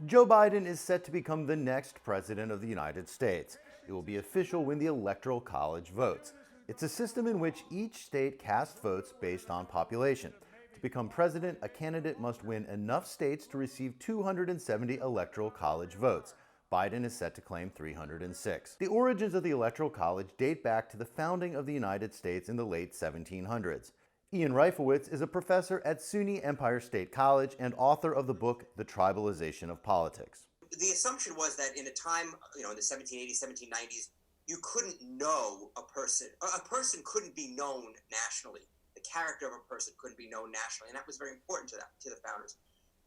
Joe Biden is set to become the next president of the United States. It will be official when the Electoral College votes. It's a system in which each state casts votes based on population. To become president, a candidate must win enough states to receive 270 Electoral College votes. Biden is set to claim 306. The origins of the Electoral College date back to the founding of the United States in the late 1700s. Ian Reifowitz is a professor at SUNY Empire State College and author of the book, The Tribalization of Politics. The assumption was that in a time, in the 1780s, 1790s, you couldn't know a person. A person couldn't be known nationally. The character of a person couldn't be known nationally, and that was very important to the founders.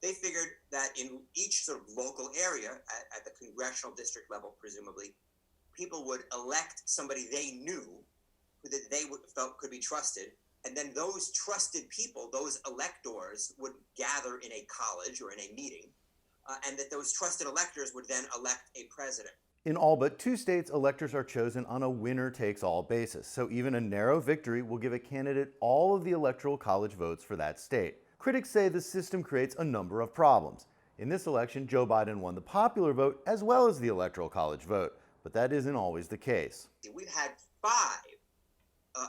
They figured that in each sort of local area, at the congressional district level, presumably, people would elect somebody they knew, who that they felt could be trusted, and then those trusted people, those electors, would gather in a college or in a meeting, and that those trusted electors would then elect a president. In all but 2 states, electors are chosen on a winner-takes-all basis, so even a narrow victory will give a candidate all of the Electoral College votes for that state. Critics say the system creates a number of problems. In this election, Joe Biden won the popular vote as well as the Electoral College vote, but that isn't always the case. We've had 5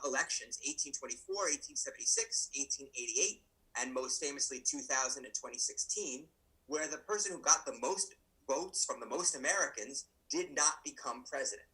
elections, 1824, 1876, 1888, and most famously 2000 and 2016, where the person who got the most votes from the most Americans did not become president.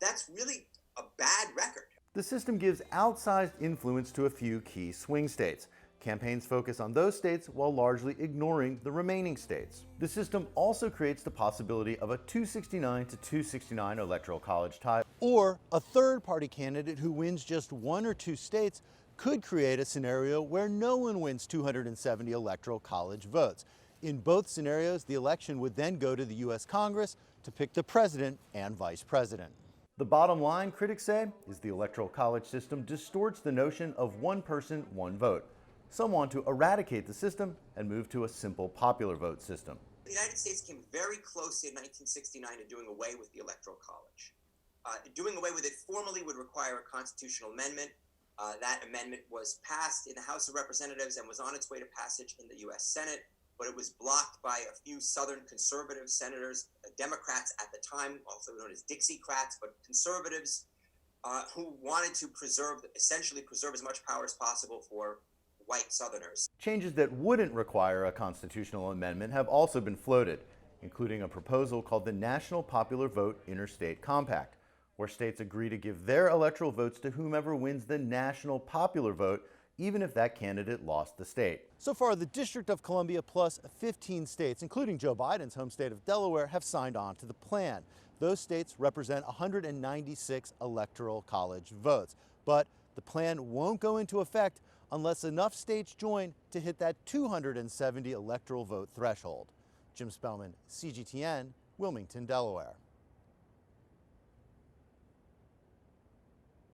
That's really a bad record. The system gives outsized influence to a few key swing states. Campaigns focus on those states while largely ignoring the remaining states. The system also creates the possibility of a 269 to 269 Electoral College tie, or a third-party candidate who wins just 1 or 2 states could create a scenario where no one wins 270 Electoral College votes. In both scenarios, the election would then go to the U.S. Congress to pick the president and vice president. The bottom line, critics say, is the Electoral College system distorts the notion of one person, one vote. Some want to eradicate the system and move to a simple popular vote system. The United States came very close in 1969 to doing away with the Electoral College. Doing away with it formally would require a constitutional amendment. That amendment was passed in the House of Representatives and was on its way to passage in the U.S. Senate, but it was blocked by a few Southern conservative senators, Democrats at the time, also known as Dixiecrats, but conservatives who wanted to essentially preserve as much power as possible for white Southerners. Changes that wouldn't require a constitutional amendment have also been floated, including a proposal called the National Popular Vote Interstate Compact, where states agree to give their electoral votes to whomever wins the national popular vote, even if that candidate lost the state. So far, the District of Columbia plus 15 states, including Joe Biden's home state of Delaware, have signed on to the plan. Those states represent 196 Electoral College votes. But the plan won't go into effect unless enough states join to hit that 270 electoral vote threshold. Jim Spellman, CGTN, Wilmington, Delaware.